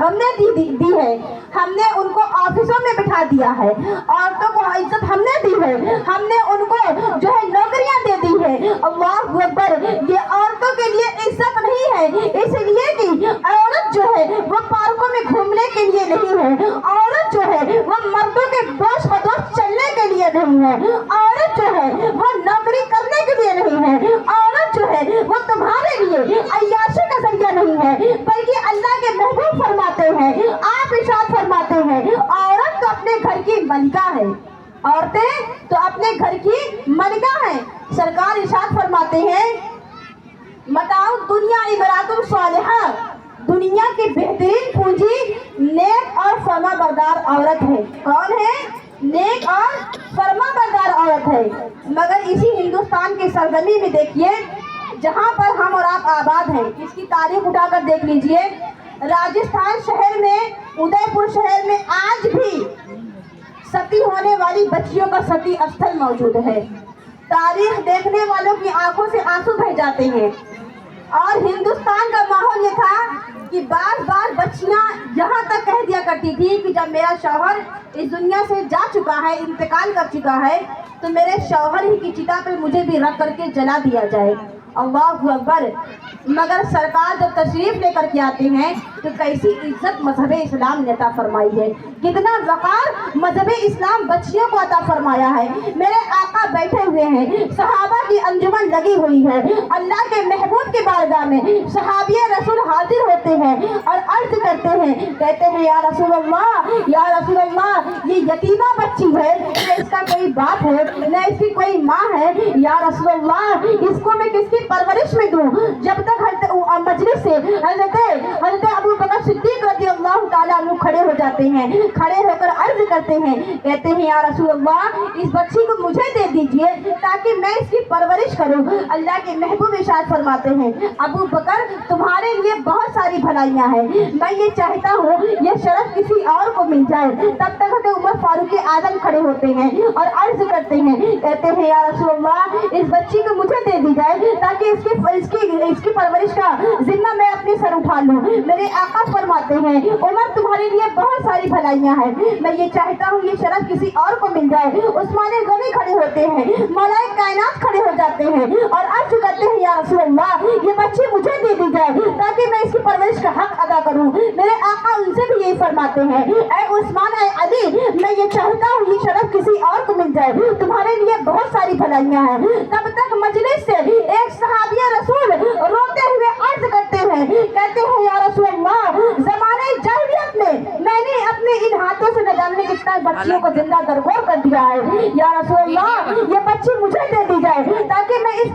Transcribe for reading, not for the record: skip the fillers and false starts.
ہم نے دی ہے، ہم نے ان کو آفسوں میں بٹھا دیا ہے، عورتوں کو عزت ہم نے دی ہے، ہم نے ان کو جو ہے نوکریاں دے دی ہے۔ اللہ اکبر! یہ عورتوں کے لیے عزت نہیں ہے، اس لیے کہ عورت جو ہے وہ پارکوں میں گھومنے کے لیے نہیں ہے، عورت جو ہے وہ مردوں کے دوش بدوش چلنے کے لیے نہیں ہے، عورت جو ہے وہ نوکری کرنے کے لیے نہیں ہے، عورت جو ہے وہ تمہارے لیے عیاشی کا ذریعہ نہیں ہے، بلکہ اللہ کے محبوب فرماتے ہیں، آپ ارشاد فرماتے ہیں، عورت تو اپنے گھر کی ملکہ ہے، عورتیں تو اپنے گھر کی ملکہ ہیں۔ سرکار ارشاد فرماتے ہیں، متاع الدنیا امرأۃ صالحہ، دنیا کی بہترین پونجی نیک اور فرما بردار عورت ہے۔ کون ہے؟ نیک اور فرما بردار عورت ہے۔ مگر اسی ہندوستان کی سرزمین میں دیکھیے، جہاں پر ہم اور آپ آباد ہیں، اس کی تاریخ اٹھا کر دیکھ لیجئے، راجستھان شہر میں، ادے پور شہر میں آج بھی ستی ہونے والی بچیوں کا ستی استھل موجود ہے۔ تاریخ دیکھنے والوں کی آنکھوں سے آنسو بہہ جاتے ہیں۔ اور ہندوستان کا ماحول یہ تھا کہ بار بار بچیاں یہاں تک کہہ دیا کرتی تھی کہ جب میرا شوہر اس دنیا سے جا چکا ہے، انتقال کر چکا ہے، تو میرے شوہر ہی کی چتا پہ مجھے بھی رکھ کر کے جلا دیا جائے۔ اللہ اکبر! مگر سرکار جب تشریف لے کر کے آتے ہیں تو کیسی عزت مذہب اسلام نے عطا فرمائی ہے، کتنا وقار مذہب اسلام بچیوں کو عطا فرمایا ہے۔ میرے آقا بیٹھے ہوئے ہیں، صحابہ کی انجمن لگی ہوئی ہے، اللہ کے محبوب کی بارگاہ میں صحابی رسول حاضر ہوتے ہیں اور عرض کرتے ہیں، کہتے ہیں، یا رسول اللہ، یا رسول اللہ، یہ یتیمہ بچی ہے، نہ اس کا کوئی باپ ہے، نہ اس کی کوئی ماں ہے، یا رسول اللہ، اس کو میں کس کی پرورش میں دوں؟ جب تک مجلس سے حضرت ابو بکر صدیق رضی اللہ تعالیٰ عنہ کھڑے ہو جاتے ہیں، کھڑے ہو کر عرض کرتے ہیں، کہتے ہیں، یا رسول اللہ، اس بچی کو مجھے دے دیجئے تاکہ میں اس کی پرورش کروں۔ اللہ کے محبوب ارشاد فرماتے ہیں، ابو بکر، تمہارے لیے بہت ساری بھلائیاں ہیں، میں یہ چاہتا ہوں یہ شرف کسی اور کو مل جائے۔ تب تک حضرت عمر فاروق اعظم کھڑے ہوتے ہیں اور عرض کرتے ہیں، کہتے ہیں، یا رسول اللہ، اس بچی کو مجھے دے دی جائے تاکہ اس کی پرورش کا ذمہ میں اپنے سر اٹھا لوں۔ میرے آقا فرماتے ہیں، عمر، تمہارے لیے بہت ساری بھلائیاں ہیں، میں یہ چاہتا ہوں یہ شرف کسی اور کو مل جائے۔ عثمان غنی کھڑے ہوتے ہیں، مولا کائنات کھڑے ہو جاتے ہیں اور عرض کرتے ہیں، یا رسول اللہ، یہ بچی مجھے دے دی جائے تاکہ میں اس کی پرورش کا حق ادا کروں۔ میرے آقا ان سے بھی یہی فرماتے ہیں، اے عثمان، اے علی، میں یہ چاہتا ہوں یہ شرف کسی اور کو مل جائے، تمہارے لیے بہت ساری بھلائیاں ہیں۔ تب تک مجلس سے ایک صحابی رسول روتے ہوئے عرض کرتے ہیں، کہتے ہیں، یا رسول اللہ، زمانے جاہلیت میں نے اپنے ان ہاتھوں سے نہ جانے کتنا بچیوں کو زندہ درگور کر دیا ہے، یا رسول اللہ، یہ بچی مجھے دے دی جائے تاکہ میں اس